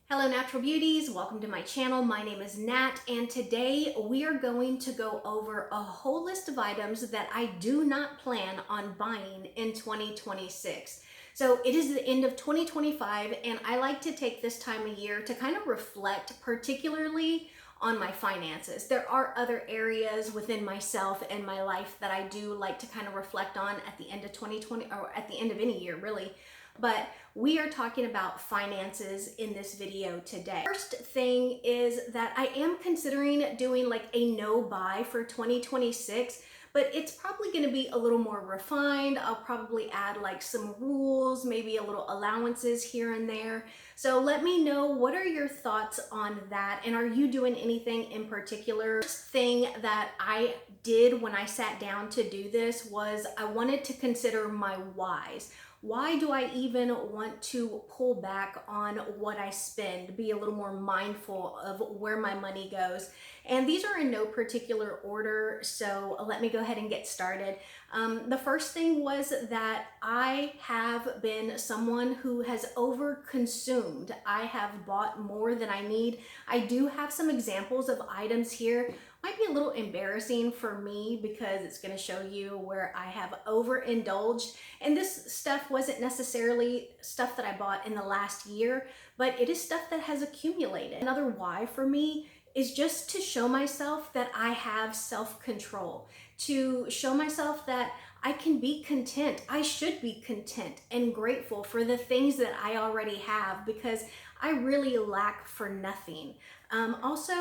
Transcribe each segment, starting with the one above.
Hello Natural Beauties, welcome to my channel. My name is Nat and today we are going to go over a whole list of items that I do not plan on buying in 2026. So it is the end of 2025 and I like to take this time of year to kind of reflect particularly on my finances. There are other areas within myself and my life that I do like to kind of reflect on at the end of 2020 or at the end of any year really. But we are talking about finances in this video today. First thing is that I am considering doing like a no buy for 2026, but it's probably going to be a little more refined. I'll probably add like some rules, maybe a little allowances here and there. So let me know, what are your thoughts on that? And are you doing anything in particular? First thing that I did when I sat down to do this was I wanted to consider my whys. Why do I even want to pull back on what I spend, be a little more mindful of where my money goes? And these are in no particular order, so let me go ahead and get started. The first thing was that I have been someone who has over-consumed. I have bought more than I need. I do have some examples of items here. Might be a little embarrassing for me because it's going to show you where I have overindulged. And this stuff wasn't necessarily stuff that I bought in the last year, but it is stuff that has accumulated. Another why for me is just to show myself that I have self-control, to show myself that I can be content. I should be content and grateful for the things that I already have because I really lack for nothing. Also,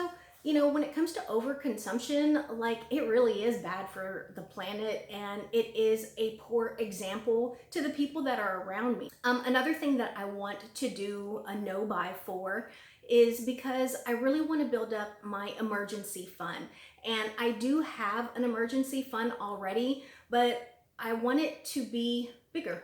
you know, when it comes to overconsumption, like it really is bad for the planet and it is a poor example to the people that are around me. Another thing that I want to do a no buy for is because I really want to build up my emergency fund. And I do have an emergency fund already, but I want it to be bigger.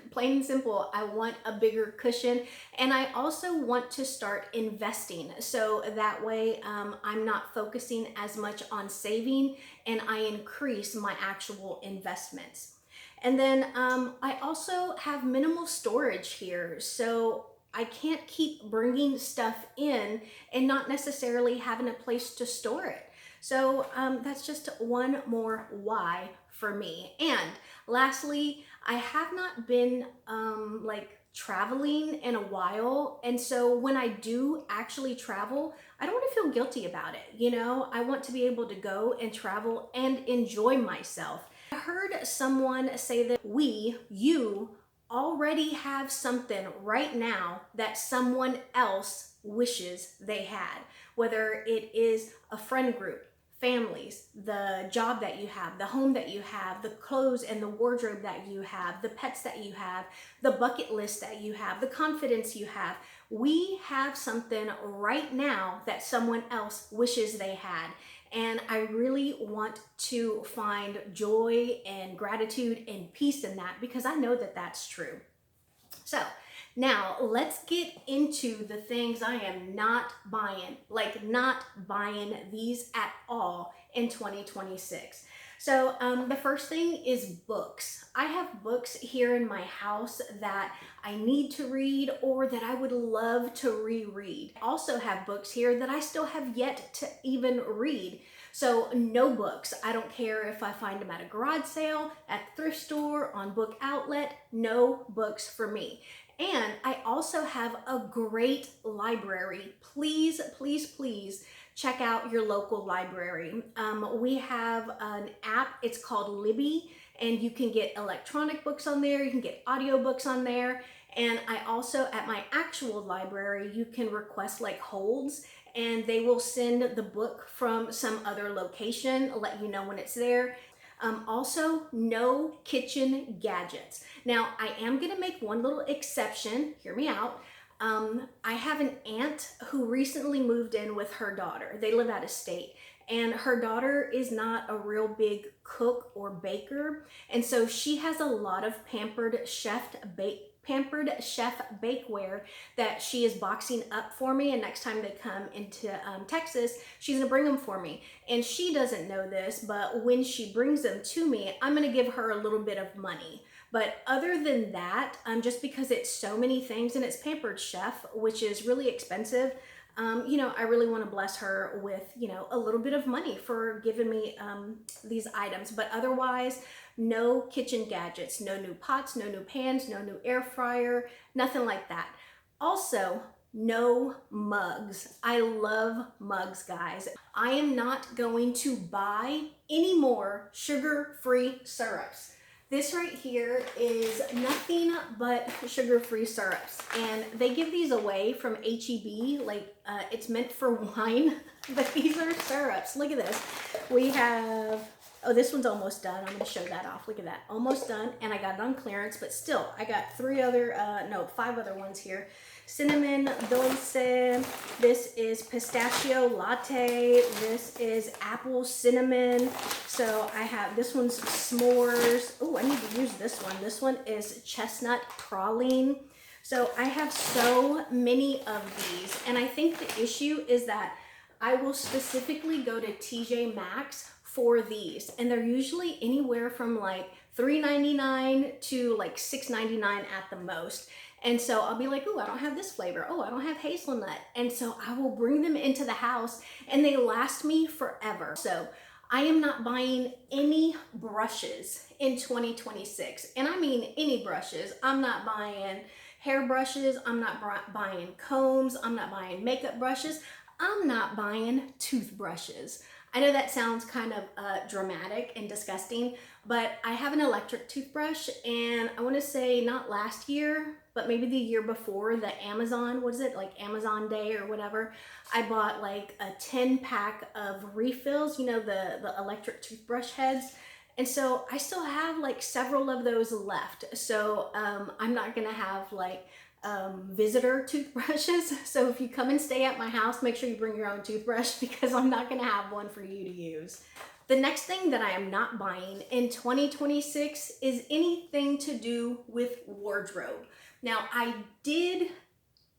Plain and simple, I want a bigger cushion, and I also want to start investing so that way I'm not focusing as much on saving and I increase my actual investments. And then I also have minimal storage here, so I can't keep bringing stuff in and not necessarily having a place to store it. So that's just one more why for me. And lastly, I have not been like traveling in a while. And so when I do actually travel, I don't want to feel guilty about it. You know, I want to be able to go and travel and enjoy myself. I heard someone say that you already have something right now that someone else wishes they had, whether it is a friend group, families, the job that you have, the home that you have, the clothes and the wardrobe that you have, the pets that you have, the bucket list that you have, the confidence you have. We have something right now that someone else wishes they had. And I really want to find joy and gratitude and peace in that because I know that that's true. So now let's get into the things I am not buying, like not buying these at all in 2026. So the first thing is books. I have books here in my house that I need to read or that I would love to reread. I also have books here that I still have yet to even read. So no books. I don't care if I find them at a garage sale, at the thrift store, on Book Outlet, no books for me. And I also have a great library. Please, please, please check out your local library. We have an app, it's called Libby, and you can get electronic books on there, you can get audiobooks on there. And I also, at my actual library, you can request like holds and they will send the book from some other location, let you know when it's there. Also, no kitchen gadgets. Now, I am going to make one little exception. Hear me out. I have an aunt who recently moved in with her daughter. They live out of state. And her daughter is not a real big cook or baker. And so she has a lot of Pampered Chef bakeware that she is boxing up for me, and next time they come into Texas, she's gonna bring them for me. And she doesn't know this, but when she brings them to me, I'm gonna give her a little bit of money But other than that, just because it's so many things and it's Pampered Chef, which is really expensive, you know, I really want to bless her with, you know, a little bit of money for giving me these items. But otherwise, no kitchen gadgets, no new pots, no new pans, no new air fryer, nothing like that. Also, no mugs. I love mugs, guys. I am not going to buy any more sugar-free syrups. This right here is nothing but sugar-free syrups, and they give these away from H-E-B, like it's meant for wine, but these are syrups. Look at this. We have, oh, this one's almost done. I'm gonna show that off. Look at that, almost done, and I got it on clearance, but still, I got 5 other ones here. Cinnamon dulce, this is pistachio latte, this is apple cinnamon. So I have, this one's s'mores. Oh, I need to use this one. This one is chestnut praline. So I have so many of these, and I think the issue is that I will specifically go to TJ Maxx for these, and they're usually anywhere from like $3.99 to like $6.99 at the most. And so I'll be like, oh, I don't have this flavor. Oh, I don't have hazelnut. And so I will bring them into the house and they last me forever. So I am not buying any brushes in 2026. And I mean any brushes. I'm not buying hair brushes. I'm not buying combs. I'm not buying makeup brushes. I'm not buying toothbrushes. I know that sounds kind of dramatic and disgusting, but I have an electric toothbrush, and I want to say not last year, but maybe the year before, the Amazon, what is it, like Amazon Day or whatever, I bought like a 10-pack of refills, you know, the electric toothbrush heads. And so I still have like several of those left. So I'm not gonna have like visitor toothbrushes. So if you come and stay at my house, make sure you bring your own toothbrush because I'm not gonna have one for you to use. The next thing that I am not buying in 2026 is anything to do with wardrobe. Now, I did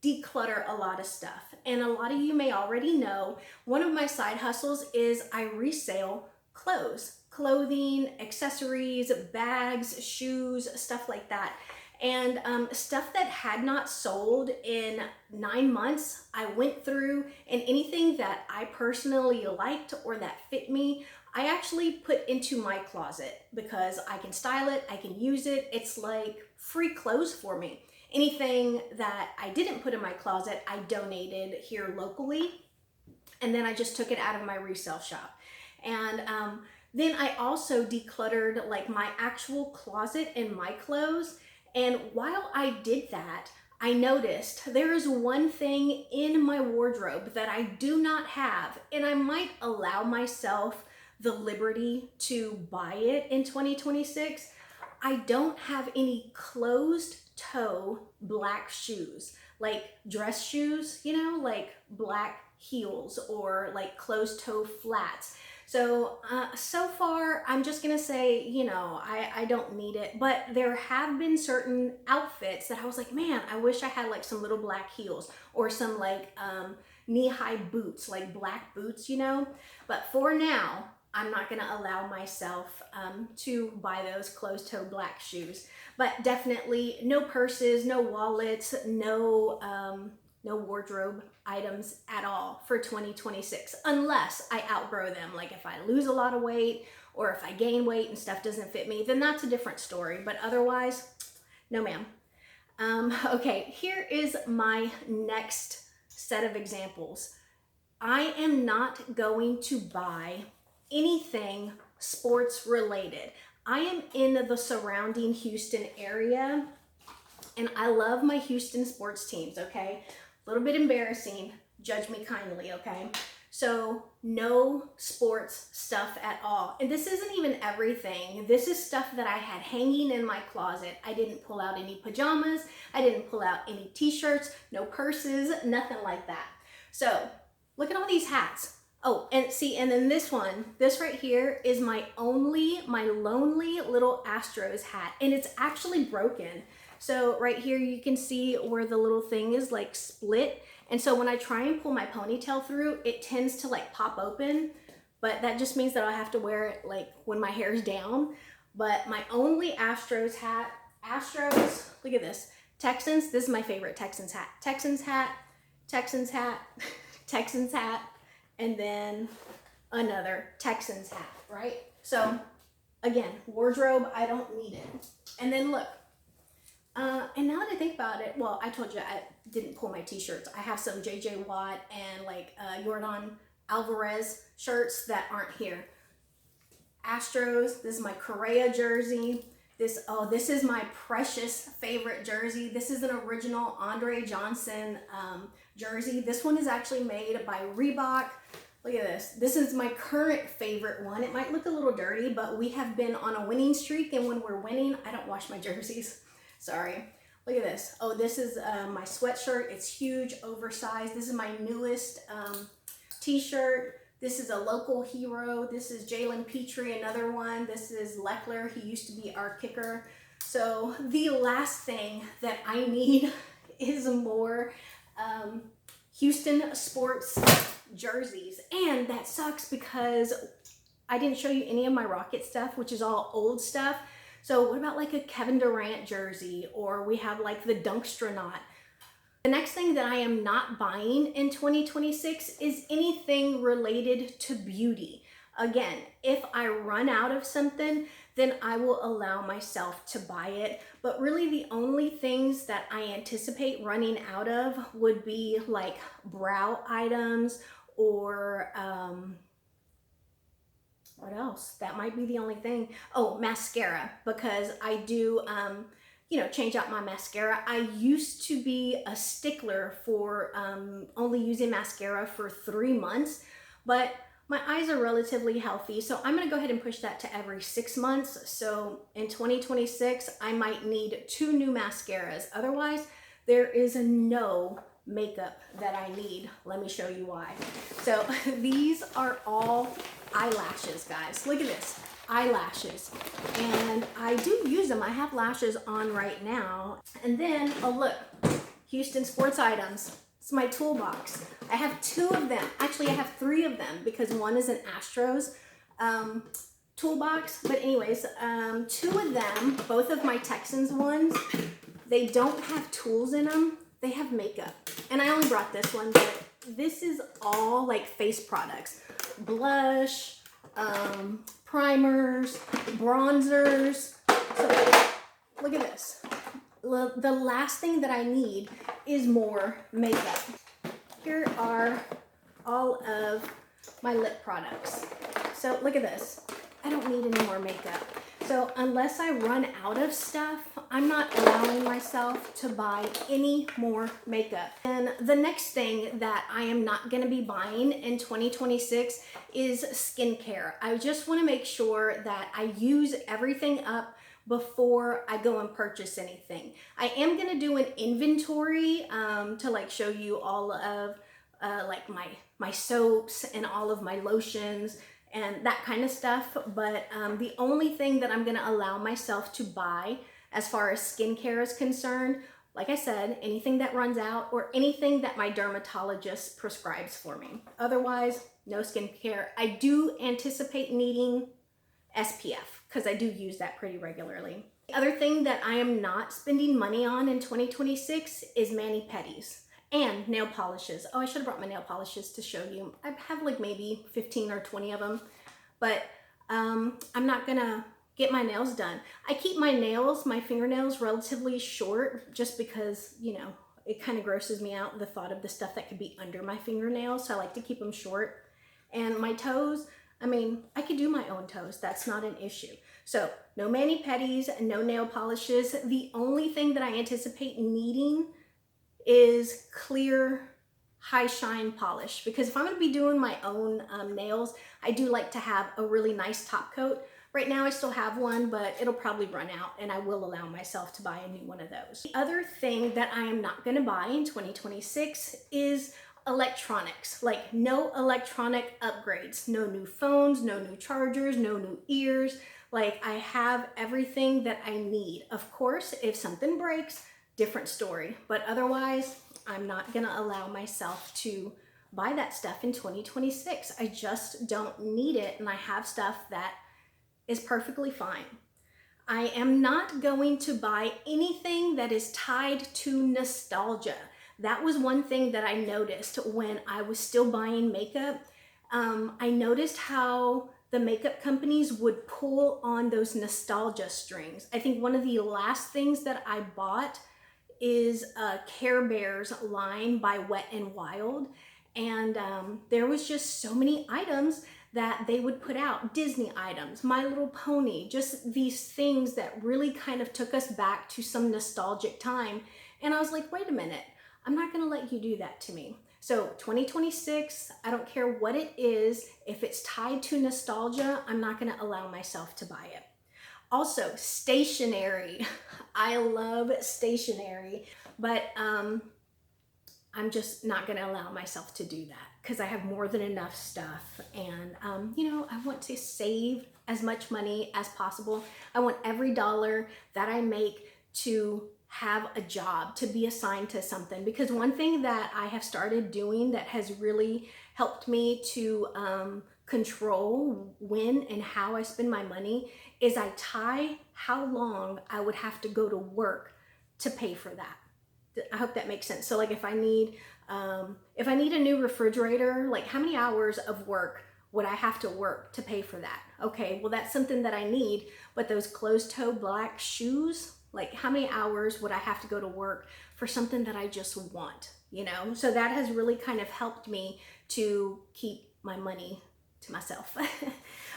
declutter a lot of stuff, and a lot of you may already know one of my side hustles is I resell clothes, clothing, accessories, bags, shoes, stuff like that. And stuff that had not sold in 9 months, I went through, and anything that I personally liked or that fit me, I actually put into my closet because I can style it, I can use it. It's like free clothes for me. Anything that I didn't put in my closet, I donated here locally, and then I just took it out of my resale shop. And then I also decluttered like my actual closet and my clothes. And while I did that, I noticed there is one thing in my wardrobe that I do not have, and I might allow myself the liberty to buy it in 2026. I don't have any closed toe black shoes, like dress shoes, you know, like black heels or like closed toe flats. So, so far, I'm just gonna say, you know, I don't need it, but there have been certain outfits that I was like, man, I wish I had like some little black heels or some like knee-high boots, like black boots, you know? But for now, I'm not gonna allow myself to buy those closed-toe black shoes. But definitely no purses, no wallets, no wardrobe items at all for 2026, unless I outgrow them. Like if I lose a lot of weight or if I gain weight and stuff doesn't fit me, then that's a different story. But otherwise, no ma'am. Okay, here is my next set of examples. I am not going to buy anything sports related. I am in the surrounding Houston area, and I love my Houston sports teams, okay? A little bit embarrassing, judge me kindly, okay? So no sports stuff at all. And this isn't even everything. This is stuff that I had hanging in my closet. I didn't pull out any pajamas. I didn't pull out any t-shirts, no purses, nothing like that. So look at all these hats. Oh, and see, and then this one, this right here is my lonely little Astros hat, and it's actually broken. So right here you can see where the little thing is like split. And so when I try and pull my ponytail through, it tends to like pop open, but that just means that I'll have to wear it like when my hair's down. But my only Astros hat, Astros, look at this. Texans, this is my favorite Texans hat. Texans hat, Texans hat, Texans hat, and then another Texans hat, right? So again, wardrobe, I don't need it. And then look, and now that I think about it, well, I told you I didn't pull my t-shirts. I have some JJ Watt and like Yordan Alvarez shirts that aren't here. Astros, this is my Correa jersey. This is my precious favorite jersey. This is an original Andre Johnson jersey. This one is actually made by Reebok. Look at this. This is my current favorite one. It might look a little dirty, but we have been on a winning streak, and when we're winning, I don't wash my jerseys. Sorry. Look at this. Oh, this is my sweatshirt. It's huge, oversized. This is my newest t-shirt. This is a local hero. This is Jalen Petrie, another one. This is Leckler. He used to be our kicker. So the last thing that I need is more Houston sports jerseys. And that sucks because I didn't show you any of my Rocket stuff, which is all old stuff. So what about like a Kevin Durant jersey, or we have like the Dunkstronaut. The next thing that I am not buying in 2026 is anything related to beauty. Again, if I run out of something, then I will allow myself to buy it. But really the only things that I anticipate running out of would be like brow items or what else? That might be the only thing. Oh, mascara, because I do change out my mascara. I used to be a stickler for only using mascara for 3 months, but my eyes are relatively healthy, so I'm gonna go ahead and push that to every 6 months. So in 2026, I might need 2 new mascaras. Otherwise, there is no makeup that I need. Let me show you why. So these are all eyelashes, guys. Look at this. Eyelashes, and I do use them. I have lashes on right now. And then, oh look, Houston sports items. It's my toolbox. I have 2 of them. Actually, I have 3 of them because one is an Astros toolbox. But anyways, 2 of them, both of my Texans ones, they don't have tools in them. They have makeup. And I only brought this one, but this is all like face products. Blush, primers, bronzers. So look at this. The last thing that I need is more makeup. Here are all of my lip products. So look at this. I don't need any more makeup. So unless I run out of stuff, I'm not allowing myself to buy any more makeup. And the next thing that I am not gonna be buying in 2026 is skincare. I just wanna make sure that I use everything up before I go and purchase anything. I am gonna do an inventory to like show you all of like my soaps and all of my lotions and that kind of stuff. But the only thing that I'm gonna allow myself to buy as far as skincare is concerned, like I said, anything that runs out or anything that my dermatologist prescribes for me. Otherwise, no skincare. I do anticipate needing SPF because I do use that pretty regularly. The other thing that I am not spending money on in 2026 is mani-pedis and nail polishes. Oh, I should have brought my nail polishes to show you. I have like maybe 15 or 20 of them, but I'm not gonna get my nails done. I keep my fingernails relatively short just because, you know, it kind of grosses me out, the thought of the stuff that could be under my fingernails. So I like to keep them short. And my toes, I mean, I could do my own toes. That's not an issue. So no mani-pedis, no nail polishes. The only thing that I anticipate needing is clear high shine polish, because if I'm going to be doing my own nails, I do like to have a really nice top coat. Right now I still have one, but it'll probably run out and I will allow myself to buy a new one of those. The other thing that I am not going to buy in 2026 is electronics. Like no electronic upgrades, no new phones, no new chargers, no new ears. Like I have everything that I need. Of course, if something breaks, different story, but otherwise I'm not gonna allow myself to buy that stuff in 2026. I just don't need it, and I have stuff that is perfectly fine. I am not going to buy anything that is tied to nostalgia. That was one thing that I noticed when I was still buying makeup. I noticed how the makeup companies would pull on those nostalgia strings. I think one of the last things that I bought is Care Bears line by Wet n Wild. And there was just so many items that they would put out. Disney items, My Little Pony, just these things that really kind of took us back to some nostalgic time. And I was like, wait a minute, I'm not gonna let you do that to me. So 2026, I don't care what it is, if it's tied to nostalgia, I'm not gonna allow myself to buy it. Also, stationery. I love stationery, but I'm just not going to allow myself to do that because I have more than enough stuff. And, you know, I want to save as much money as possible. I want every dollar that I make to have a job, to be assigned to something. Because one thing that I have started doing that has really helped me to control when and how I spend my money is I tie how long I would have to go to work to pay for that. I hope that makes sense. So like if I need a new refrigerator, like how many hours of work would I have to work to pay for that? Okay, well that's something that I need, but those closed-toe black shoes, like how many hours would I have to go to work for something that I just want, you know? So that has really kind of helped me to keep my money to myself.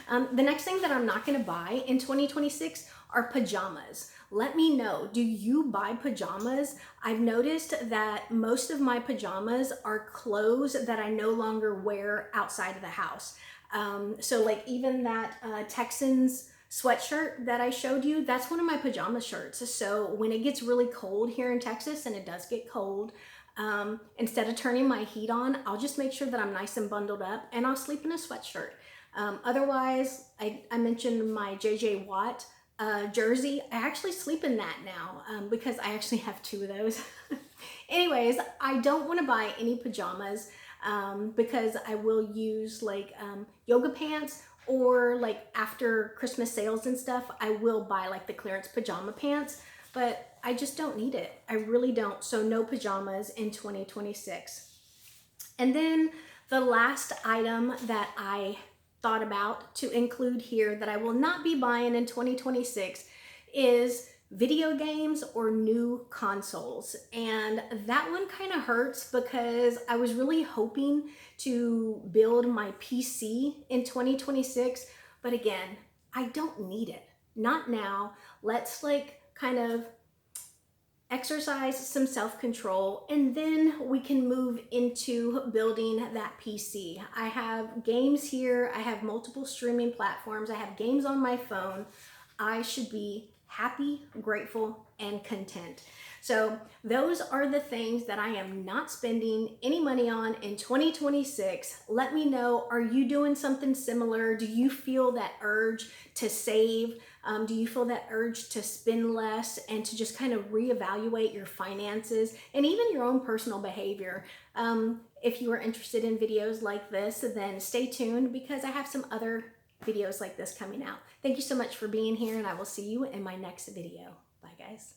The next thing that I'm not gonna buy in 2026 are pajamas. Let me know, do you buy pajamas? I've noticed that most of my pajamas are clothes that I no longer wear outside of the house. So like even that Texans sweatshirt that I showed you, that's one of my pajama shirts. So when it gets really cold here in Texas, and it does get cold, instead of turning my heat on, I'll just make sure that I'm nice and bundled up and I'll sleep in a sweatshirt. Otherwise, I mentioned my JJ Watt jersey. I actually sleep in that now because I actually have two of those. Anyways, I don't want to buy any pajamas because I will use like yoga pants, or like after Christmas sales and stuff, I will buy like the clearance pajama pants, but I just don't need it. I really don't. So no pajamas in 2026. And then the last item that I thought about to include here that I will not be buying in 2026 is video games or new consoles. And that one kind of hurts because I was really hoping to build my PC in 2026, but again, I don't need it. Not now. Let's like kind of exercise some self-control, and then we can move into building that PC. I have games here, I have multiple streaming platforms, I have games on my phone. I should be happy, grateful, and content. So those are the things that I am not spending any money on in 2026. Let me know, are you doing something similar? Do you feel that urge to save? Do you feel that urge to spend less and to just kind of reevaluate your finances and even your own personal behavior? If you are interested in videos like this, then stay tuned because I have some other videos like this coming out. Thank you so much for being here, and I will see you in my next video. Bye, guys.